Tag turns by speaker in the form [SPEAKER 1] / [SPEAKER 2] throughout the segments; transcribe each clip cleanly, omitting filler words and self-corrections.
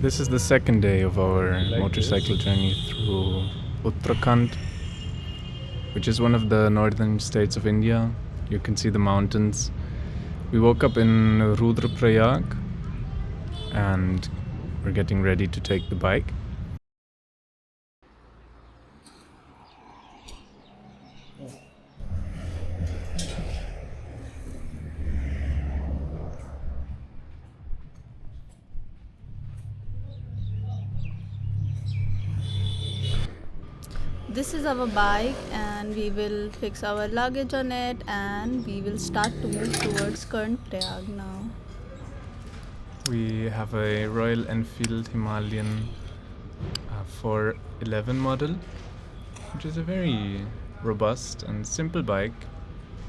[SPEAKER 1] This is the second day of our motorcycle journey through Uttrakhand, which is one of the northern states of India. You can see the mountains. We woke up in Rudraprayag and we're getting ready to take the bike.
[SPEAKER 2] This is our bike and we will fix our luggage on it and we will start to move towards Prayag now.
[SPEAKER 1] We have a Royal Enfield Himalayan 411 model, which is a very robust and simple bike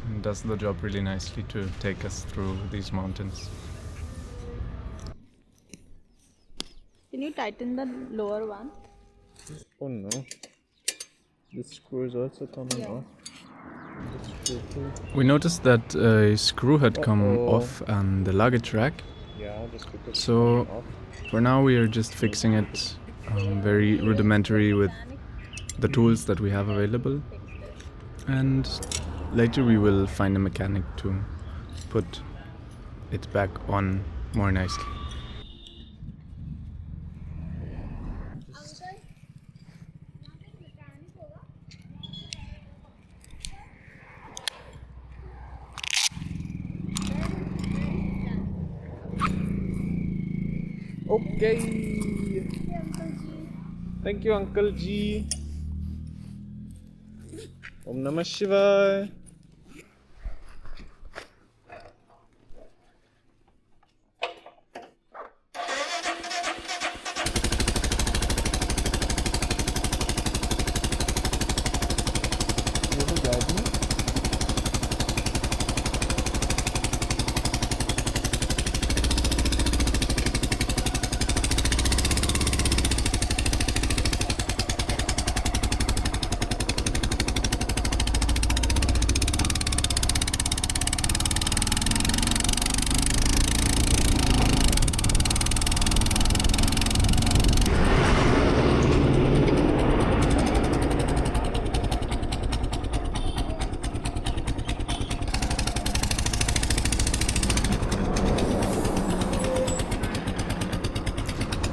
[SPEAKER 1] and does the job really nicely to take us through these mountains.
[SPEAKER 2] Can you tighten the lower one?
[SPEAKER 3] Oh no. This screw is also coming off.
[SPEAKER 1] We noticed that a screw had come off on the luggage rack.
[SPEAKER 3] Yeah, the screw is
[SPEAKER 1] So
[SPEAKER 3] coming off.
[SPEAKER 1] for now we are just fixing it very rudimentary with the tools that we have available. And later we will find a mechanic to put it back on more nicely.
[SPEAKER 3] Okay. Thank you, Uncle G. Om Namah Shivaya. You will guide me?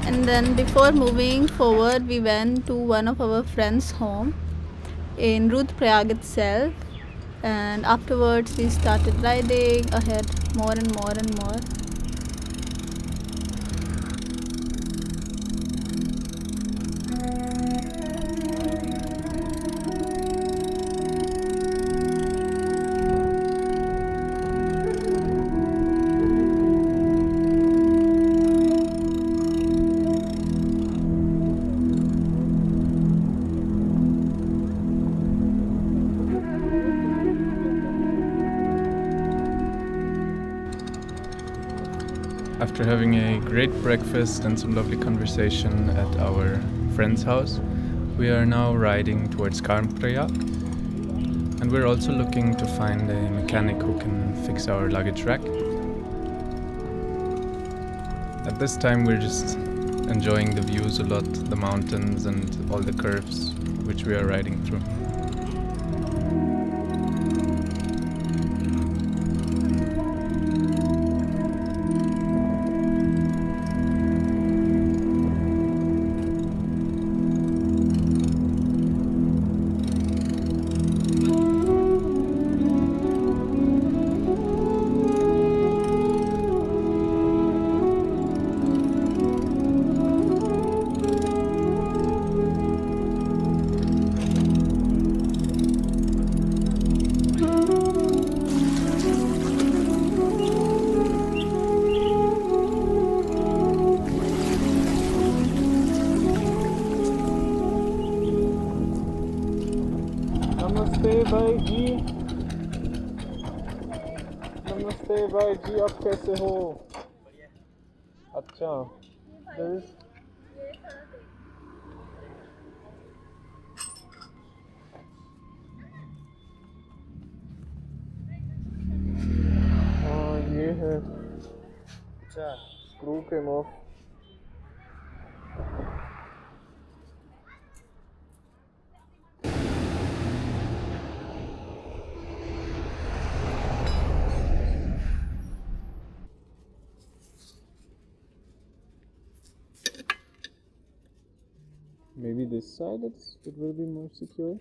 [SPEAKER 2] And then before moving forward, we went to one of our friends' home in Prayag itself. And afterwards, we started riding ahead more and more and more.
[SPEAKER 1] After having a great breakfast and some lovely conversation at our friend's house, we are now riding towards Prayag. And we're also looking to find a mechanic who can fix our luggage rack. At this time we're just enjoying the views a lot, the mountains and all the curves which we are riding through.
[SPEAKER 3] नमस्ते भाई जी. नमस्ते भाई जी, आप कैसे हो? अच्छा. There is ये है. अच्छा, screw came off. this side, it will be more secure.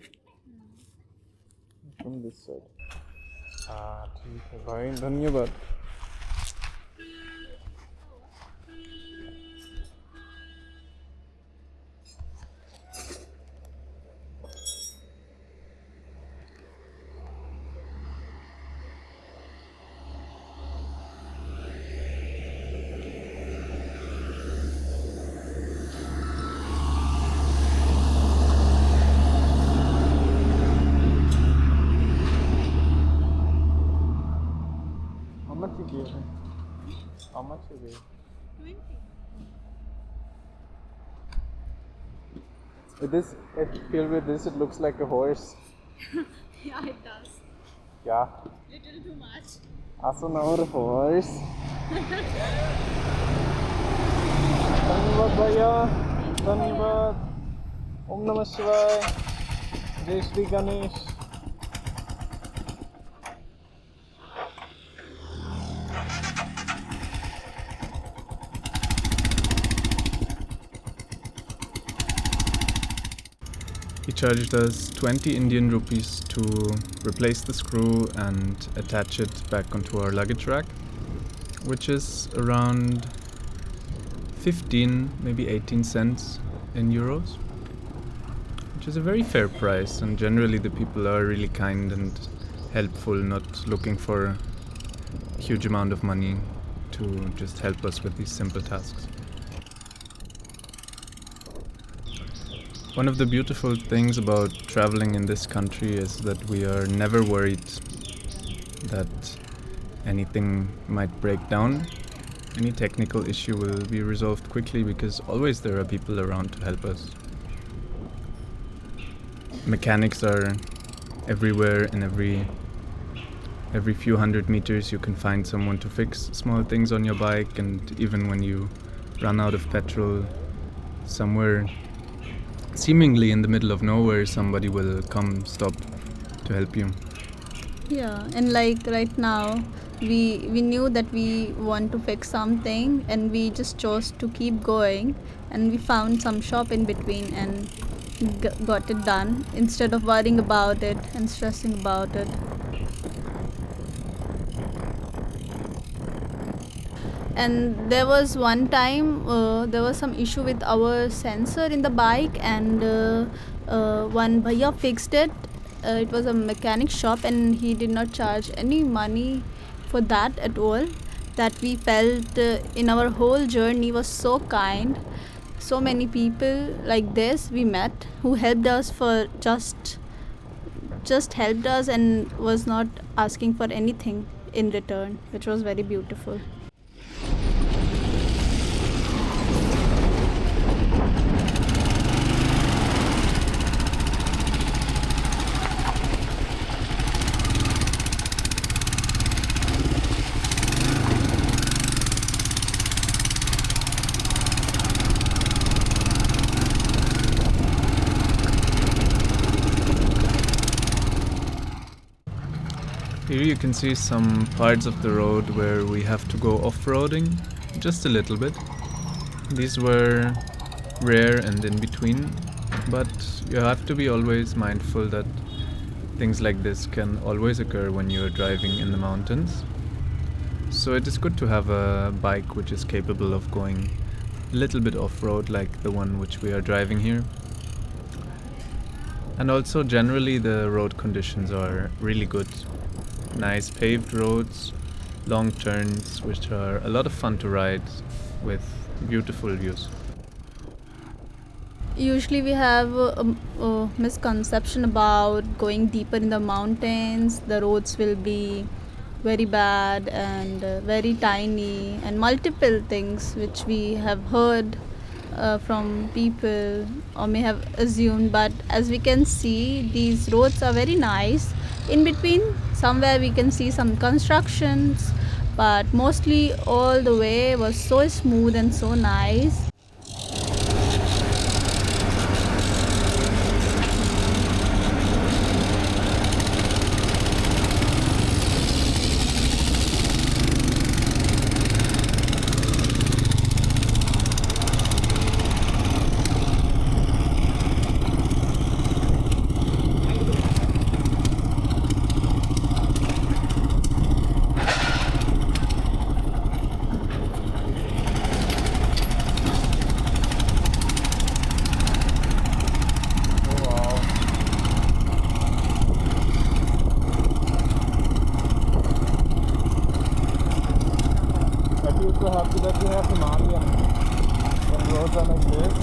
[SPEAKER 3] From this side. ठीक है भाई, धन्यवाद. How much you gave him? How much you gave?
[SPEAKER 2] 20.
[SPEAKER 3] With this, filled with this, it looks like a horse.
[SPEAKER 2] Yeah, it does.
[SPEAKER 3] Yeah.
[SPEAKER 2] Little too much.
[SPEAKER 3] Also now a horse. धन्यवाद भैया, धन्यवाद. ओम नमः शिवाय. जय Shri Ganesh.
[SPEAKER 1] He charged us 20 Indian rupees to replace the screw and attach it back onto our luggage rack, which is around 15, maybe 18 cents in euros, which is a very fair price, and generally the people are really kind and helpful, not looking for a huge amount of money to just help us with these simple tasks. One of the beautiful things about traveling in this country is that we are never worried that anything might break down. Any technical issue will be resolved quickly because always there are people around to help us. Mechanics are everywhere, and every few hundred meters you can find someone to fix small things on your bike, and even when you run out of petrol somewhere seemingly in the middle of nowhere, somebody will come stop to help you.
[SPEAKER 2] Yeah, and like right now, we knew that we want to fix something, and we just chose to keep going, and we found some shop in between and got it done instead of worrying about it and stressing about it. And there was one time there was some issue with our sensor in the bike, and one bhaiya fixed it. It was a mechanic shop, and he did not charge any money for that at all. That we felt in our whole journey was so kind. So many people like this we met who helped us for just helped us and was not asking for anything in return, which was very beautiful.
[SPEAKER 1] Here you can see some parts of the road where we have to go off-roading, just a little bit. These were rare and in between, but you have to be always mindful that things like this can always occur when you are driving in the mountains. So it is good to have a bike which is capable of going a little bit off-road like the one which we are driving here. And also generally the road conditions are really good. Nice paved roads, long turns, which are a lot of fun to ride with beautiful views.
[SPEAKER 2] Usually we have a misconception about going deeper in the mountains. The roads will be very bad and very tiny, and multiple things which we have heard from people or may have assumed. But as we can see, these roads are very nice. In between, somewhere we can see some constructions, but mostly all the way was so smooth and so nice.
[SPEAKER 3] feel so happy that we have Himalaya. When roads are like this,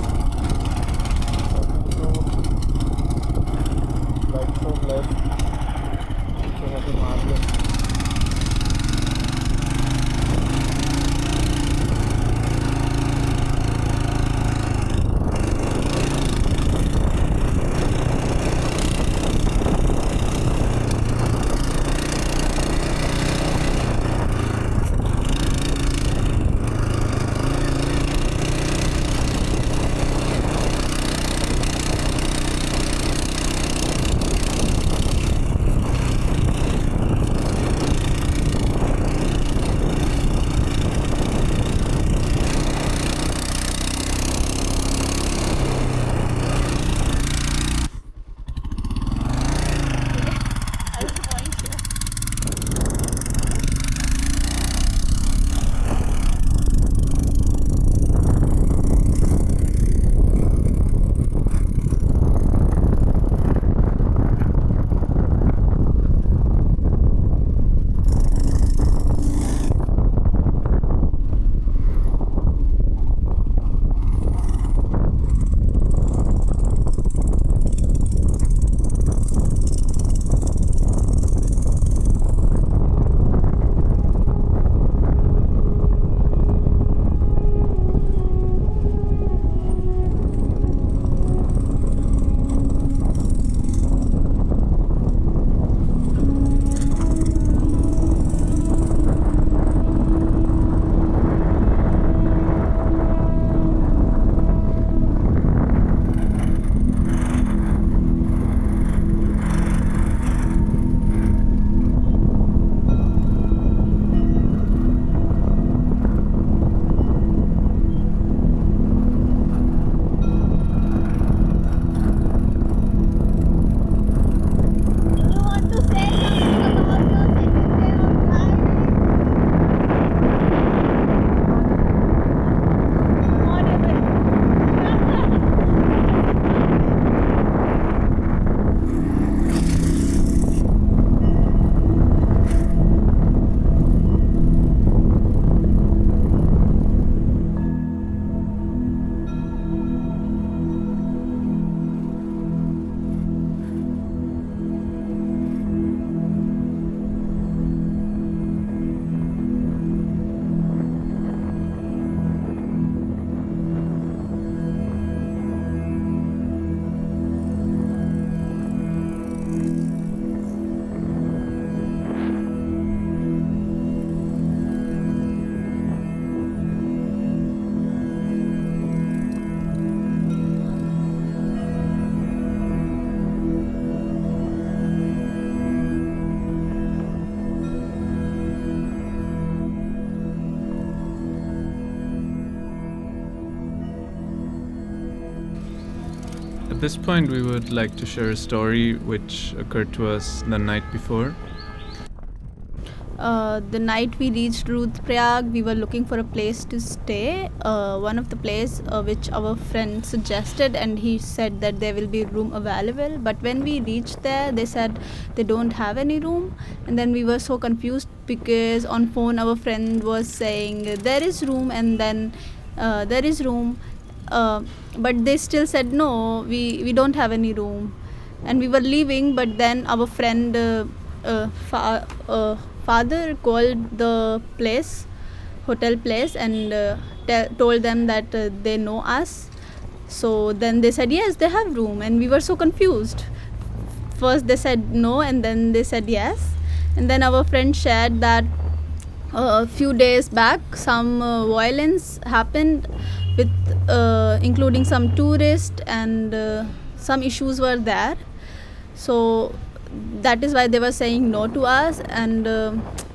[SPEAKER 3] I feel so blessed to have Himalaya.
[SPEAKER 1] At this point, we would like to share a story which occurred to us the night before.
[SPEAKER 2] The night we reached Rudraprayag, we were looking for a place to stay. One of the place which our friend suggested, and he said that there will be room available. But when we reached there, they said they don't have any room, and then we were so confused because on phone our friend was saying there is room, and then there is room, but they still said no, we don't have any room, and we were leaving. But then our friend father called the hotel place, and told them that they know us. So then they said yes, they have room, and we were so confused. First they said no, and then they said yes. And then our friend shared that a few days back some violence happened with including some tourists, and some issues were there. So that is why they were saying no to us, and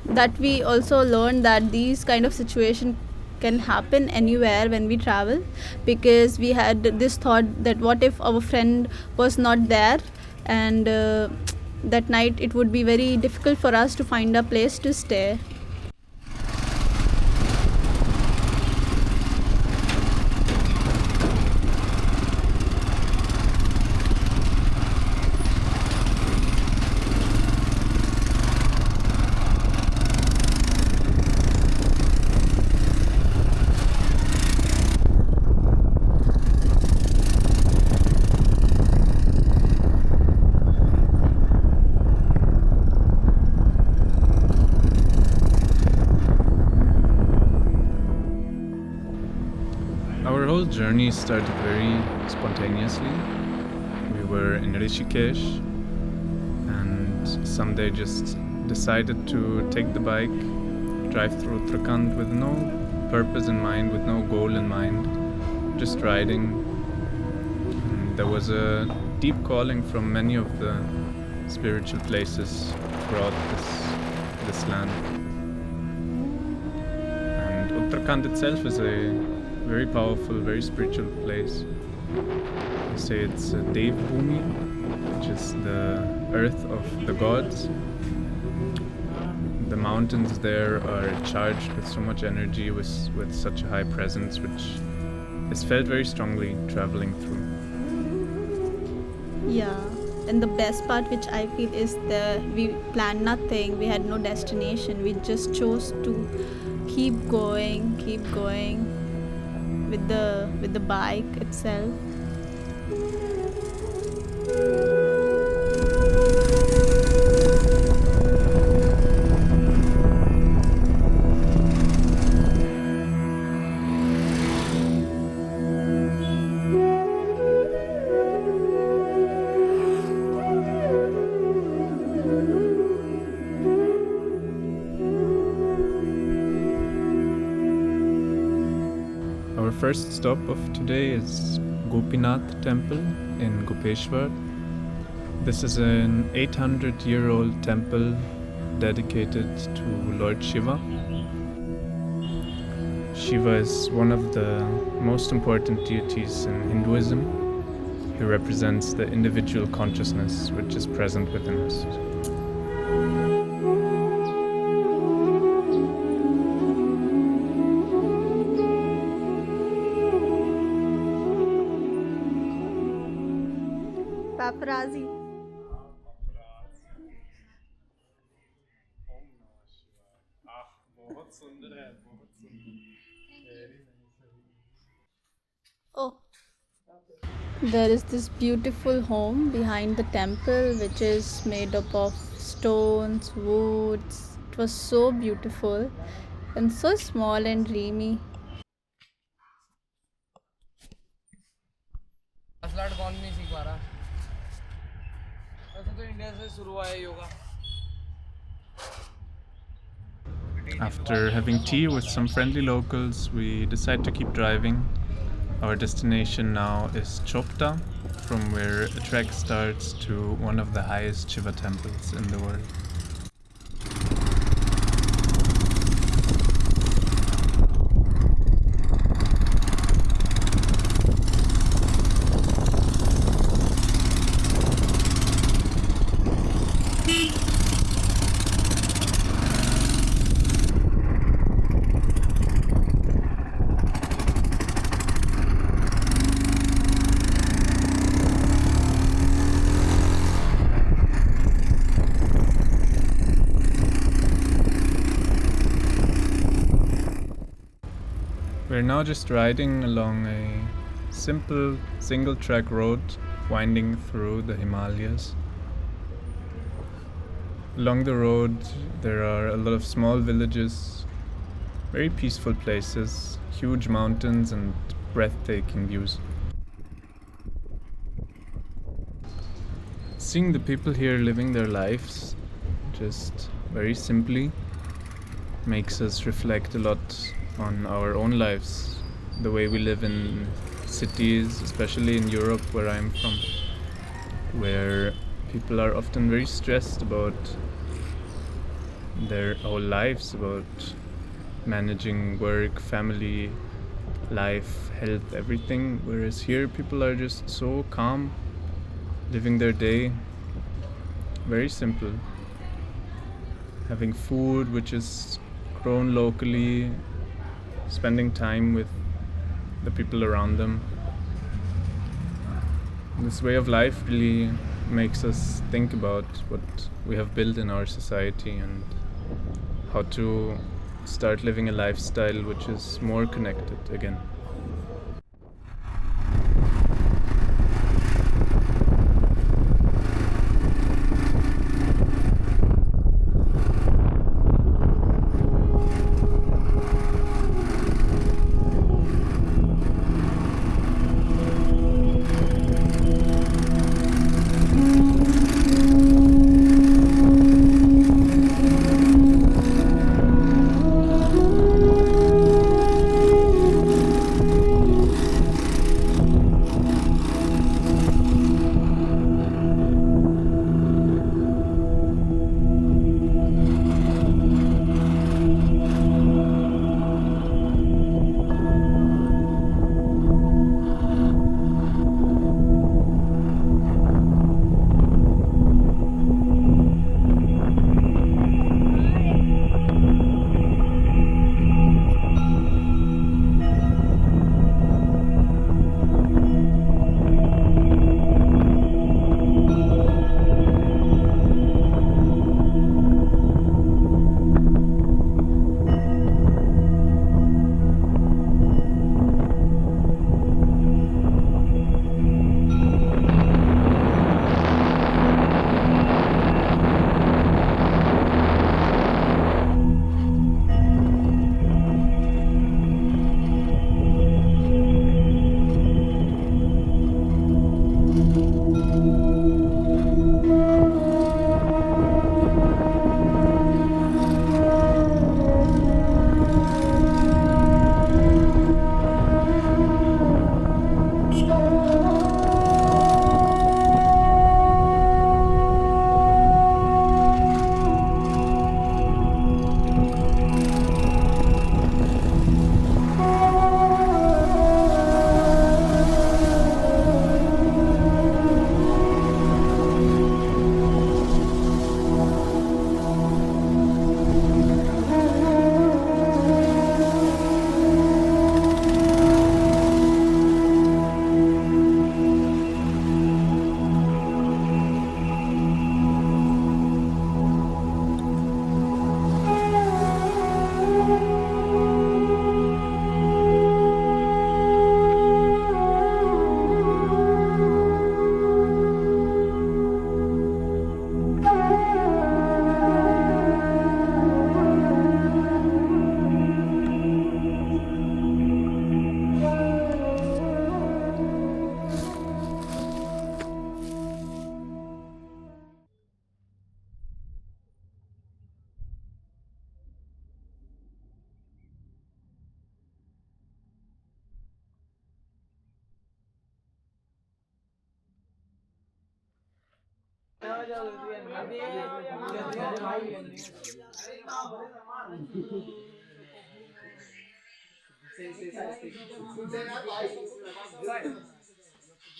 [SPEAKER 2] that we also learned that these kind of situation can happen anywhere when we travel, because we had this thought that what if our friend was not there, and that night it would be very difficult for us to find a place to stay.
[SPEAKER 1] Our whole journey started very spontaneously. We were in Rishikesh and someday just decided to take the bike, drive through Uttrakhand with no purpose in mind, with no goal in mind, just riding. And there was a deep calling from many of the spiritual places throughout this land. And Uttarakhand itself is a very powerful, very spiritual place. They say it's a Dev Bhumi, which is the earth of the gods. The mountains there are charged with so much energy, with such a high presence, which is felt very strongly traveling through.
[SPEAKER 2] Yeah, and the best part which I feel is we planned nothing, we had no destination, we just chose to keep going with the bike itself.
[SPEAKER 1] Our first stop of today is Gopinath Temple in Gopeshwar. This is an 800-year-old temple dedicated to Lord Shiva. Shiva is one of the most important deities in Hinduism. He represents the individual consciousness which is present within us.
[SPEAKER 2] Paparazzi. Oh, there is this beautiful home behind the temple which is made up of stones, woods. It was so beautiful and so small and dreamy.
[SPEAKER 3] Martial art कौन नहीं सीख पा रहा वैसे तो India से शुरू हुआ है yoga.
[SPEAKER 1] After having tea with some friendly locals, we decide to keep driving. Our destination now is Chopta, from where a trek starts to one of the highest Shiva temples in the world. We're now just riding along a simple single track road winding through the Himalayas. Along the road there are a lot of small villages, very peaceful places, huge mountains and breathtaking views. Seeing the people here living their lives just very simply makes us reflect a lot on our own lives, the way we live in cities, especially in Europe where I'm from, where people are often very stressed about their whole lives, about managing work, family, life, health, everything, whereas here people are just so calm, living their day, very simple, having food which is grown locally, spending time with the people around them. This way of life really makes us think about what we have built in our society and how to start living a lifestyle which is more connected again.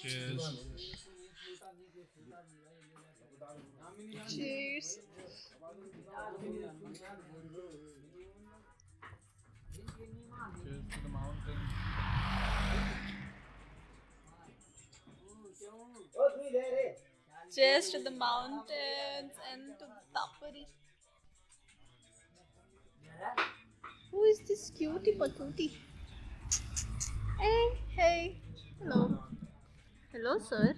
[SPEAKER 1] Cheers.
[SPEAKER 2] Cheers.
[SPEAKER 1] Cheers to the mountain.
[SPEAKER 2] Cheers to the mountains and to the tapari. Who is this cutie patootie? Hey, hey. Hello. Hello, sir.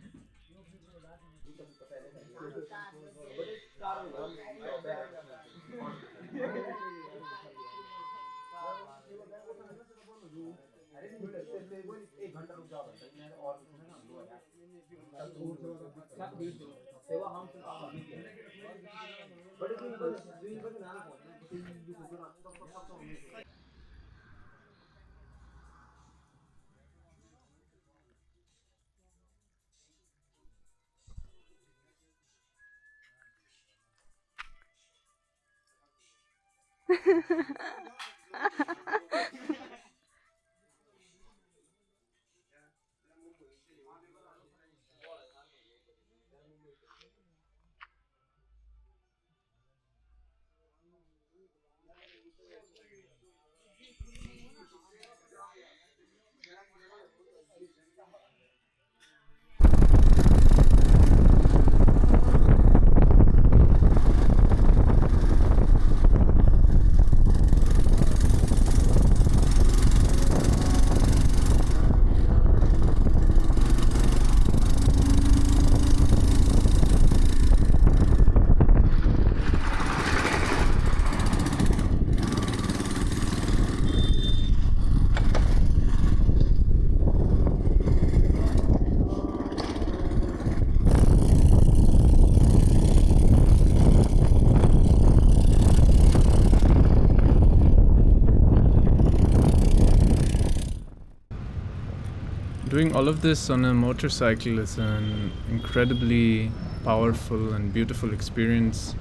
[SPEAKER 1] Doing all of this on a motorcycle is an incredibly powerful and beautiful experience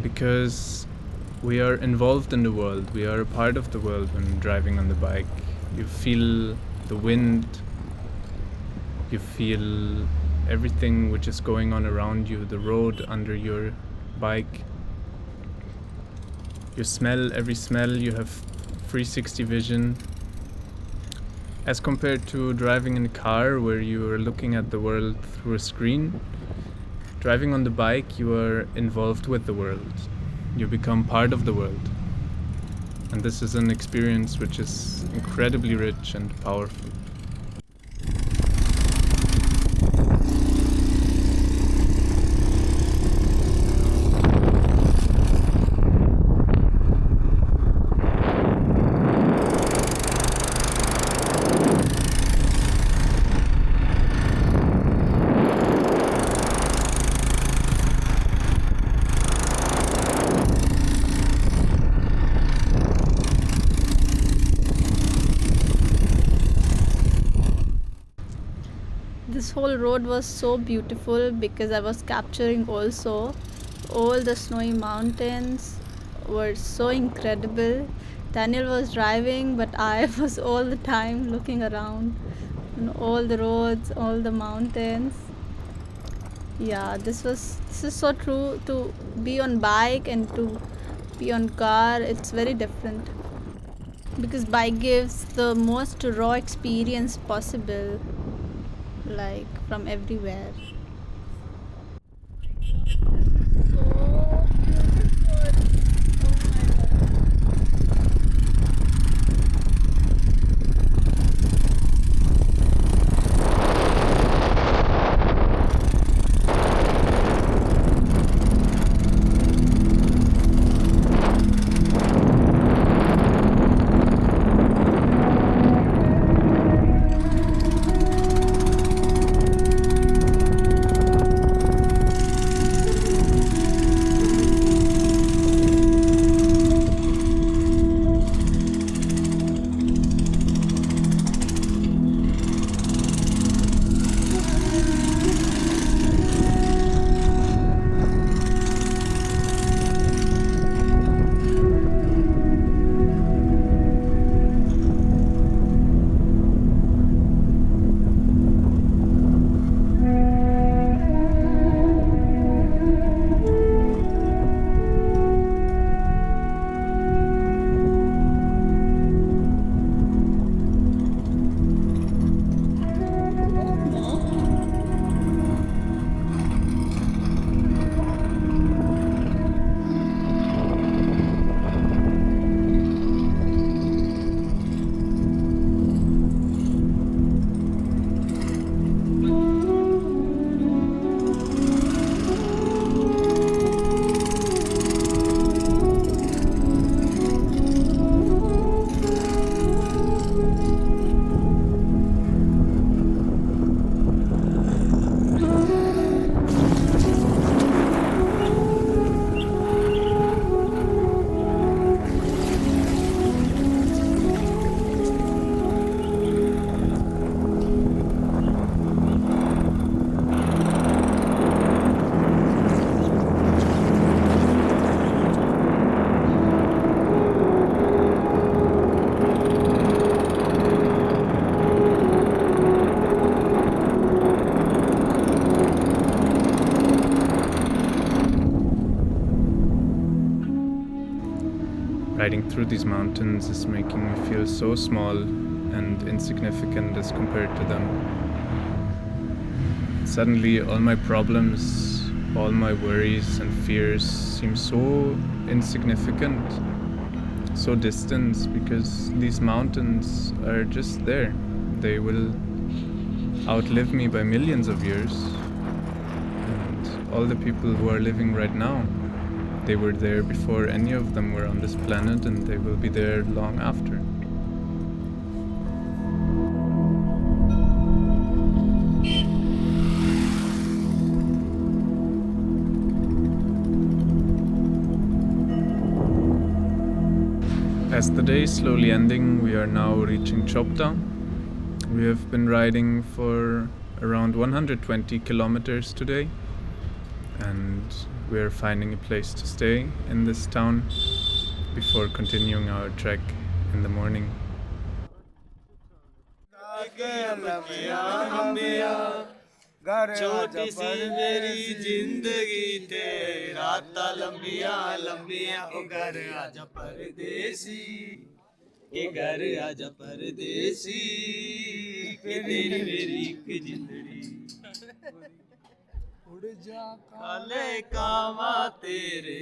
[SPEAKER 1] because we are involved in the world. We are a part of the world when driving on the bike. You feel the wind, you feel everything which is going on around you, the road under your bike. You smell every smell, you have 360 vision. As compared to driving in a car where you are looking at the world through a screen, driving on the bike you are involved with the world. You become part of the world. And this is an experience which is incredibly rich and powerful.
[SPEAKER 2] This whole road was so beautiful because I was capturing also all the snowy mountains were so incredible. Daniel was driving, but I was all the time looking around all the roads, all the mountains. Yeah, this is so true. To be on bike and to be on car, it's very different because bike gives the most raw experience possible, like from everywhere.
[SPEAKER 1] through these mountains is making me feel so small and insignificant as compared to them. Suddenly, all my problems, all my worries and fears seem so insignificant, so distant, because these mountains are just there. They will outlive me by millions of years. And all the people who are living right now, they were there before any of them were on this planet, and they will be there long after. As the day is slowly ending, we are now reaching Chopta. We have been riding for around 120 kilometers today, and we are finding a place to stay in this town before continuing our trek in the morning.
[SPEAKER 4] छोटी सी मेरी जिंदगी ते राता लंबिया लंबिया ओ घर आजा परदेसी के घर आजा परदेसी के तेरी मेरी एक जिंदड़ी उड़ जा काले कावा तेरे